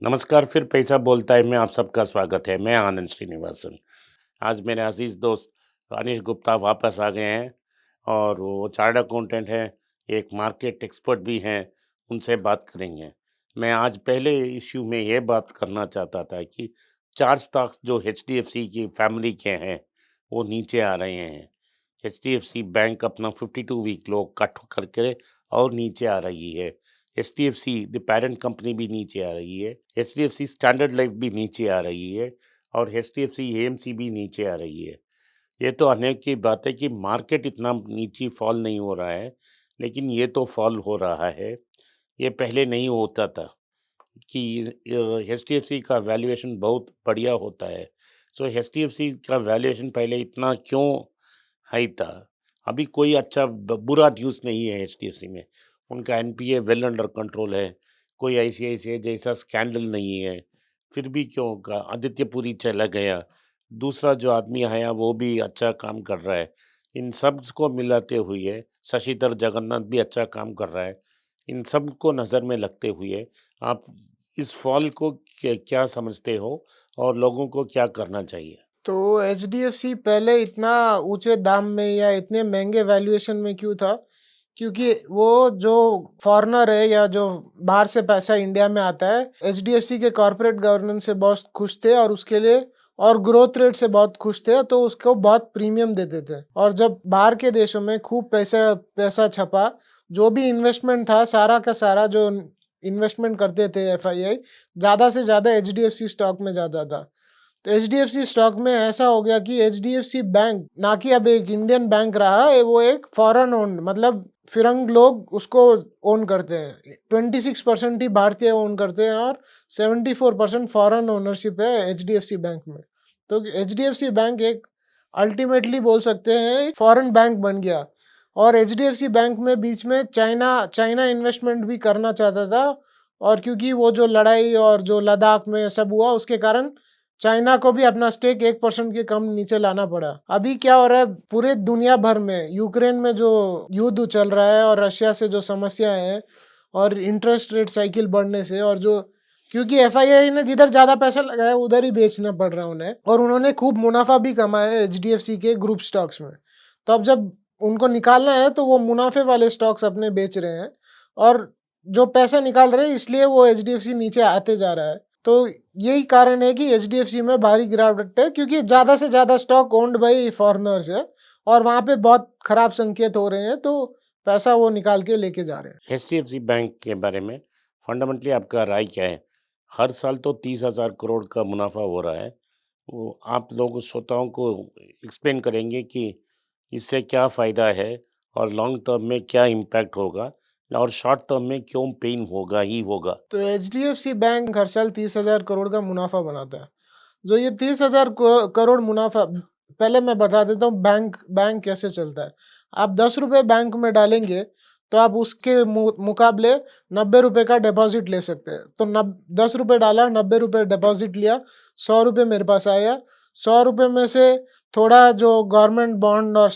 नमस्कार, फिर पैसा बोलता है में आप सबका स्वागत है। मैं आनंद श्रीनिवासन। आज मेरे अज़ीज़ दोस्त अनिश गुप्ता वापस आ गए हैं और वो चार्टर्ड अकाउंटेंट हैं, एक मार्केट एक्सपर्ट भी हैं, उनसे बात करेंगे। मैं आज पहले इश्यू में ये बात करना चाहता था कि 4 स्टॉक्स जो एचडीएफसी की फैमिली के हैं, वो नीचे आ रहे हैं। एचडीएफसी बैंक अपना 52 वीक लो कट करके और नीचे आ रही है। एचडीएफसी द पेरेंट कंपनी भी नीचे आ रही है। एचडीएफसी स्टैंडर्ड लाइफ भी नीचे आ रही है और एचडीएफसी एएमसी भी नीचे आ रही है। ये तो अनेक की बात है कि मार्केट इतना नीचे फॉल नहीं हो रहा है, लेकिन ये तो फॉल हो रहा है। ये पहले नहीं होता था कि एचडीएफसी का वैल्यूएशन बहुत बढ़िया होता है। सो एचडीएफसी का वैल्यूएशन पहले इतना क्यों हाई था? अभी कोई अच्छा बुरा न्यूज़ नहीं है एचडीएफसी में। उनका एनपीए वेल अंडर कंट्रोल है। कोई आईसीआईसीआई जैसा स्कैंडल नहीं है। फिर भी क्यों आदित्य पुरी चला गया, दूसरा जो आदमी आया वो भी अच्छा काम कर रहा है। इन सब को मिलाते हुए शशिधर जगन्नाथ भी अच्छा काम कर रहा है। इन सब को नज़र में रखते हुए आप इस फॉल को क्या समझते हो और लोगों को क्या करना चाहिए? तो एचडीएफसी पहले इतना ऊंचे दाम में या इतने महंगे वैल्यूएशन में क्यों था? क्योंकि वो जो फॉरेनर है या जो बाहर से पैसा इंडिया में आता है, एचडीएफसी के कॉर्पोरेट गवर्नेंस से बहुत खुश थे और उसके लिए और ग्रोथ रेट से बहुत खुश थे, तो उसको बहुत प्रीमियम देते थे। और जब बाहर के देशों में खूब पैसा पैसा छपा, जो भी इन्वेस्टमेंट था सारा का सारा जो इन्वेस्टमेंट करते थे एफआईआई, ज़्यादा से ज़्यादा एचडीएफसी स्टॉक में जाता था। तो एचडीएफसी स्टॉक में ऐसा हो गया कि एचडीएफसी बैंक ना कि अब एक इंडियन बैंक रहा है, वो एक फॉरेन ओन, मतलब फिरंग लोग उसको ओन करते हैं। 26% ही भारतीय ओन करते हैं और 74% फॉरेन ओनरशिप है एचडीएफसी बैंक में। तो एचडीएफसी बैंक एक अल्टीमेटली बोल सकते हैं फॉरेन बैंक बन गया। और एचडीएफसी बैंक में बीच में चाइना चाइना इन्वेस्टमेंट भी करना चाहता था, और क्योंकि वो जो लड़ाई और जो लद्दाख में सब हुआ उसके कारण चाइना को भी अपना स्टेक 1% के कम नीचे लाना पड़ा। अभी क्या हो रहा है पूरे दुनिया भर में, यूक्रेन में जो युद्ध चल रहा है और रशिया से जो समस्याएं हैं और इंटरेस्ट रेट साइकिल बढ़ने से, और जो क्योंकि एफआईआई ने जिधर ज्यादा पैसा लगाया उधर ही बेचना पड़ रहा है उन्हें, और उन्होंने खूब मुनाफा भी कमाया है एचडीएफसी के ग्रुप स्टॉक्स में। तो अब जब उनको निकालना है तो वो मुनाफे वाले स्टॉक्स अपने बेच रहे हैं, और जो पैसा निकाल रहे हैं इसलिए वो एचडीएफसी नीचे आते जा रहा है। तो यही कारण है कि एचडीएफसी में भारी गिरावट है, क्योंकि ज़्यादा से ज़्यादा स्टॉक ओन्ड बाई फॉरेनर्स है और वहाँ पे बहुत खराब संकेत हो रहे हैं, तो पैसा वो निकाल के लेके जा रहे हैं। एचडीएफसी बैंक के बारे में फंडामेंटली आपका राय क्या है? हर साल तो 30,000 करोड़ का मुनाफा हो रहा है। वो आप लोग श्रोताओं को एक्सप्लेन करेंगे कि इससे क्या फ़ायदा है और लॉन्ग टर्म में क्या इम्पैक्ट होगा और शॉर्ट टर्म में क्यों पेन होगा ही होगा? तो एचडीएफसी बैंक हर साल 30,000 करोड़ का मुनाफा बनाता है। जो ये 30,000 करोड़ मुनाफा, पहले मैं बता देता हूँ बैंक बैंक कैसे चलता है। आप 10 रुपये बैंक में डालेंगे तो आप उसके मुकाबले 90 रुपये का डिपॉजिट ले सकते हैं। तो 10 रुपये डाला, 90 रुपये डिपॉजिट लिया, 100 रुपये मेरे पास आया। 100 रुपये में से थोड़ा जो गवर्नमेंट बॉन्ड और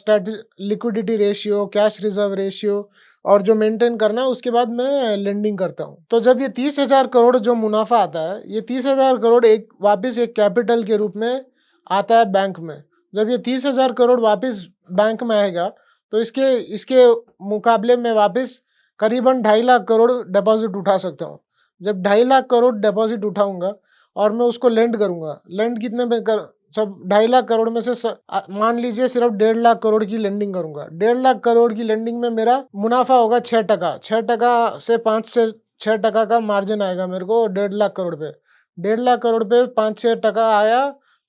liquidity ratio, cash reserve ratio और जो मेंटेन करना है, उसके बाद मैं लेंडिंग करता हूँ। तो जब ये 30,000 करोड़ जो मुनाफा आता है, ये 30,000 करोड़ एक वापस एक कैपिटल के रूप में आता है बैंक में। जब ये 30,000 करोड़ वापस बैंक में आएगा तो इसके इसके मुकाबले में वापस करीबन 2.5 लाख करोड़ डिपॉजिट उठा सकता हूँ। जब 2.5 लाख करोड़ डिपॉजिट उठाऊंगा और मैं उसको लेंड करूंगा, लेंड कितने में कर, सब 2.5 लाख करोड़ में से मान लीजिए सिर्फ 1.5 लाख करोड़ की लेंडिंग करूंगा। 1.5 लाख करोड़ की लेंडिंग में मेरा मुनाफा होगा 6%। 6% से 5 से 6% का मार्जिन आएगा मेरे को 1.5 लाख करोड़ पे। 1.5 लाख करोड़ पे 5-6% आया,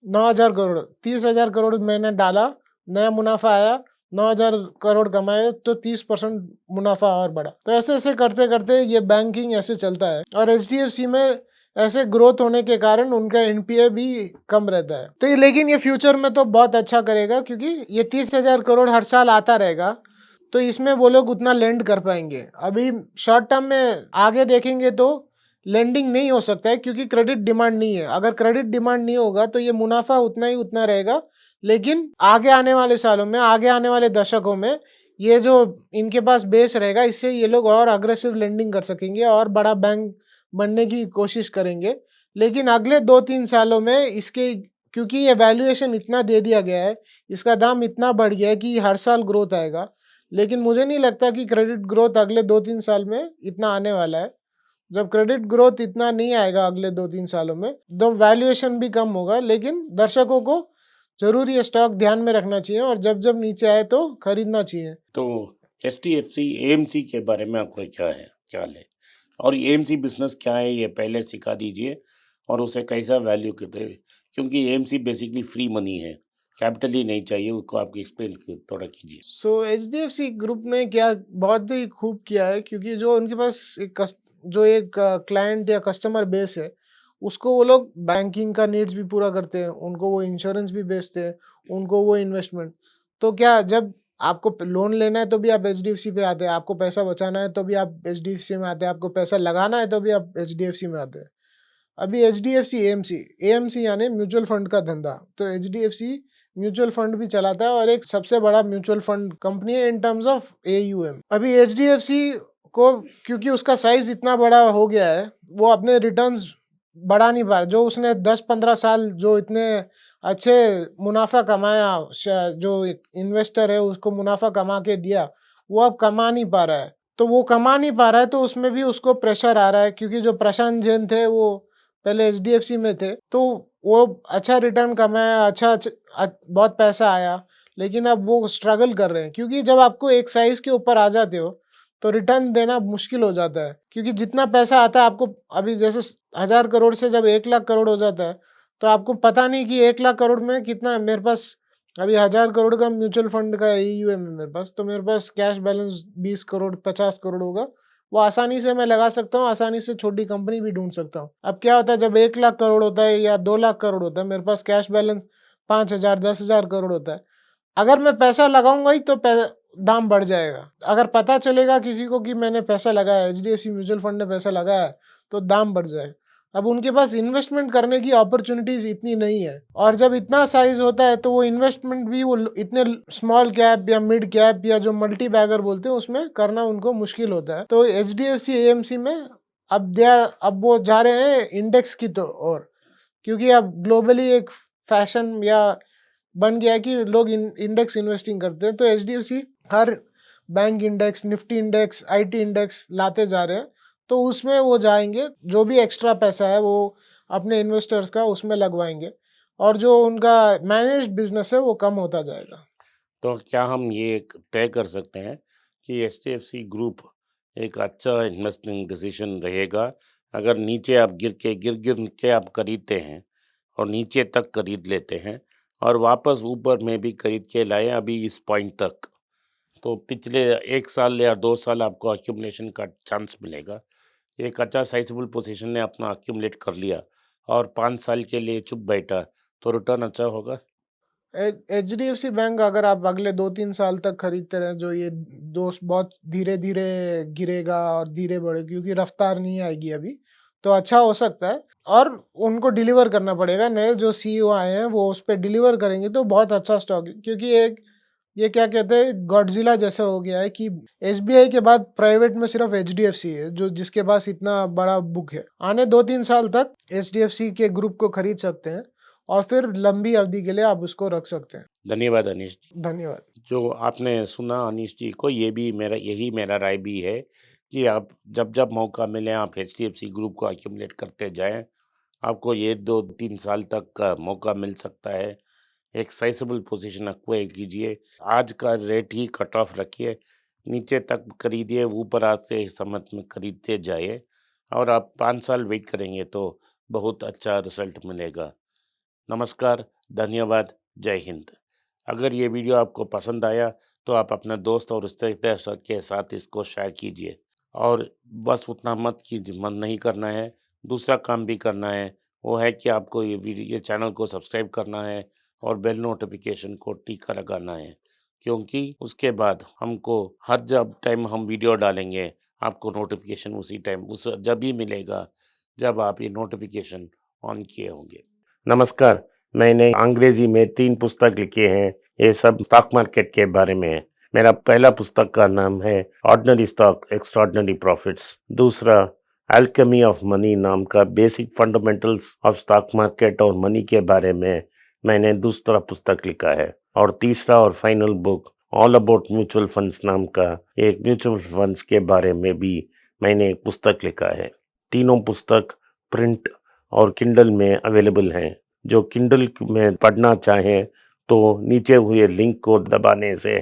9,000 करोड़। 30,000 करोड़ मैंने डाला, नया मुनाफा आया, 9,000 करोड़ कमाए, तो 30% मुनाफा और बढ़ा। तो ऐसे ऐसे करते करते ये बैंकिंग ऐसे चलता है। और एचडीएफसी में ऐसे ग्रोथ होने के कारण उनका एनपीए भी कम रहता है। तो ये, लेकिन ये फ्यूचर में तो बहुत अच्छा करेगा, क्योंकि ये 30,000 करोड़ हर साल आता रहेगा, तो इसमें वो लोग उतना लेंड कर पाएंगे। अभी शॉर्ट टर्म में आगे देखेंगे तो लेंडिंग नहीं हो सकता है, क्योंकि क्रेडिट डिमांड नहीं है। अगर क्रेडिट डिमांड नहीं होगा तो ये मुनाफा उतना ही उतना रहेगा। लेकिन आगे आने वाले सालों में, आगे आने वाले दशकों में, ये जो इनके पास बेस रहेगा, इससे ये लोग और अग्रेसिव लेंडिंग कर सकेंगे और बड़ा बैंक बनने की कोशिश करेंगे। लेकिन अगले 2-3 सालों में इसके, क्योंकि ये वैल्यूएशन इतना दे दिया गया है, इसका दाम इतना बढ़ गया है कि हर साल ग्रोथ आएगा। लेकिन मुझे नहीं लगता कि क्रेडिट ग्रोथ अगले 2-3 साल में इतना आने वाला है। जब क्रेडिट ग्रोथ इतना नहीं आएगा अगले 2-3 सालों में, तो वैल्यूएशन भी कम होगा, लेकिन दर्शकों को ज़रूर ये स्टॉक ध्यान में रखना चाहिए और जब-जब नीचे आए तो खरीदना चाहिए। तो एचडीएफसी, एएमसी के बारे में आपका क्या है ख्याल है? और एएमसी बिज़नेस क्या है ये पहले सिखा दीजिए और उसे कैसा वैल्यू करते हैं? क्योंकि एएमसी बेसिकली फ्री मनी है, कैपिटल ही नहीं चाहिए, उसको आप एक्सप्लेन थोड़ा कीजिए। सो एचडीएफसी ग्रुप ने क्या बहुत ही खूब किया है, क्योंकि जो उनके पास एक क्लाइंट या कस्टमर बेस है, उसको वो लोग बैंकिंग का नीड्स भी पूरा करते हैं, उनको वो इंश्योरेंस भी बेचते हैं, उनको वो इन्वेस्टमेंट। तो क्या, जब आपको लोन लेना है तो भी आप एचडीएफसी पे आते हैं, आपको पैसा बचाना है तो भी आप एचडीएफसी में आते हैं, आपको पैसा लगाना है तो भी आप एचडीएफसी में आते हैं। अभी एचडीएफसी एएमसी, एएमसी यानी म्यूचुअल फंड का धंधा, तो एचडीएफसी म्यूचुअल फंड भी चलाता है और एक सबसे बड़ा म्यूचुअल फंड कंपनी है इन टर्म्स ऑफ एयूएम। अभी एचडीएफसी को, क्योंकि उसका साइज इतना बड़ा हो गया है, वो अपने रिटर्न्स बढ़ा नहीं पा रहा। जो उसने 10-15 साल जो इतने अच्छे मुनाफा कमाया, जो इन्वेस्टर है उसको मुनाफा कमा के दिया, वो अब कमा नहीं पा रहा है। तो वो कमा नहीं पा रहा है, तो उसमें भी उसको प्रेशर आ रहा है, क्योंकि जो प्रशांत जैन थे वो पहले एचडीएफसी में थे, तो वो अच्छा रिटर्न कमाया, बहुत पैसा आया, लेकिन अब वो स्ट्रगल कर रहे हैं, क्योंकि जब आपको एक साइज के ऊपर आ जाते हो तो रिटर्न देना मुश्किल हो जाता है, क्योंकि जितना पैसा आता है आपको, अभी जैसे 1000 करोड़ से जब 1 लाख करोड़ हो जाता है, तो आपको पता नहीं कि 1 लाख करोड़ में कितना है। मेरे पास अभी 1000 करोड़ का म्यूचुअल फंड का एयूएम है मेरे पास, तो मेरे पास कैश बैलेंस 20 करोड़ 50 करोड़ होगा, वो आसानी से मैं लगा सकता हूँ, आसानी से छोटी कंपनी भी ढूंढ सकता हूँ। अब क्या होता है, जब 1 लाख करोड़ होता है या 2 लाख करोड़ होता है, मेरे पास कैश बैलेंस 5000 10,000 करोड़ होता है, अगर मैं पैसा लगाऊंगा ही तो दाम बढ़ जाएगा। अगर पता चलेगा किसी को कि मैंने पैसा लगाया, एचडीएफसी म्यूचुअल फंड ने पैसा लगाया है, तो दाम बढ़ जाएगा। अब उनके पास इन्वेस्टमेंट करने की अपॉर्चुनिटीज इतनी नहीं है, और जब इतना साइज होता है तो वो इन्वेस्टमेंट भी वो इतने स्मॉल कैप या मिड कैप या जो मल्टी बैगर बोलते हैं उसमें करना उनको मुश्किल होता है। तो एचडीएफसी एएमसी में अब वो जा रहे हैं इंडेक्स की तो और, क्योंकि अब ग्लोबली एक फैशन या बन गया है कि लोग इंडेक्स इन्वेस्टिंग करते हैं, तो एचडीएफसी हर bank index, Nifty index, IT index लाते जा रहे हैं, तो उसमें वो जाएंगे, जो भी एक्स्ट्रा पैसा है वो अपने इन्वेस्टर्स का उसमें लगवाएंगे, और जो उनका मैनेज्ड बिजनेस है वो कम होता जाएगा। तो क्या हम ये तय कर सकते हैं कि एचडीएफसी ग्रुप एक अच्छा इन्वेस्टिंग डिसीजन रहेगा अगर नीचे आप गिर के आप खरीदते हैं और नीचे तक खरीद लेते हैं और वापस ऊपर में भी खरीद के लाए अभी इस पॉइंट तक, तो पिछले 1 साल या 2 साल आपको अक्यूमुलेशन का चांस मिलेगा। एक अच्छा साइज़ेबल पोज़ीशन ने अपना अक्यूमुलेट कर लिया और 5 साल के लिए चुप बैठा, तो रिटर्न अच्छा होगा? एचडीएफसी बैंक अगर आप अगले 2-3 साल तक खरीदते रहे, जो ये दोस्त बहुत धीरे-धीरे गिरेगा और धीरे बढ़े, क्योंकि रफ्तार नहीं आएगी अभी, तो अच्छा हो सकता है। और उनको डिलीवर करना पड़ेगा, नए जो सीईओ आए हैं वो उस पे डिलीवर करेंगे तो बहुत अच्छा स्टॉक है, क्योंकि एक ये क्या कहते हैं, गॉडजिला जैसा हो गया है कि एसबीआई के बाद प्राइवेट में सिर्फ एचडीएफसी है जो जिसके पास इतना बड़ा बुक है। आने 2-3 साल तक एचडीएफसी के ग्रुप को खरीद सकते हैं और फिर लंबी अवधि के लिए आप उसको रख सकते हैं। धन्यवाद अनीश जी। धन्यवाद। जो आपने सुना अनीश जी को, ये भी मेरा राय भी है कि आप जब मौका मिले आप एचडीएफसी ग्रुप को अक्यूमुलेट करते जाएँ। आपको ये 2-3 साल तक का मौका मिल सकता है। एक साइज़ेबल पोज़ीशन एक्वायर कीजिए। आज का रेट ही कट ऑफ रखिए, नीचे तक खरीदिए, ऊपर आते समय में खरीदते जाइए और आप 5 साल वेट करेंगे तो बहुत अच्छा रिज़ल्ट मिलेगा। नमस्कार, धन्यवाद, जय हिंद। अगर ये वीडियो आपको पसंद आया तो आप अपने दोस्त और रिश्तेदार के साथ इसको शेयर कीजिए और बस उतना मत कीजिए, मन नहीं करना है, दूसरा काम भी करना है। वो है कि आपको ये चैनल को सब्सक्राइब करना है और बेल नोटिफिकेशन को टीका लगाना है, क्योंकि उसके बाद हमको हर जब टाइम हम वीडियो डालेंगे आपको नोटिफिकेशन उसी टाइम उस जब ही मिलेगा जब आप ये नोटिफिकेशन ऑन किए होंगे। नमस्कार, मैंने अंग्रेजी में 3 पुस्तक लिखे हैं, ये सब स्टॉक मार्केट के बारे में है। मेरा पहला पुस्तक का नाम है ऑर्डिनरी स्टॉक एक्स्ट्राऑर्डिनरी प्रॉफिट्स, दूसरा अल्केमी ऑफ मनी नाम का basic fundamentals of stock market और मनी के बारे में मैंने दूसरा पुस्तक लिखा है। और तीसरा और final book all about mutual funds नाम का एक म्यूचुअल फंड्स के बारे में भी मैंने एक पुस्तक लिखा है। तीनों पुस्तक प्रिंट और किंडल में अवेलेबल हैं। जो किंडल में पढ़ना चाहें तो नीचे हुए लिंक को दबाने से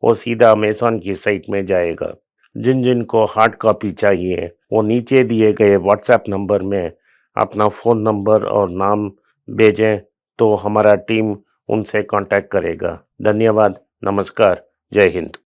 वो सीधा अमेज़न की साइट में जाएगा। जिन को हार्ड कॉपी चाहिए वो नीचे दिए गए व्हाट्सएप नंबर में अपना फ़ोन नंबर और नाम भेजें तो हमारा टीम उनसे कांटेक्ट करेगा। धन्यवाद, नमस्कार, जय हिंद।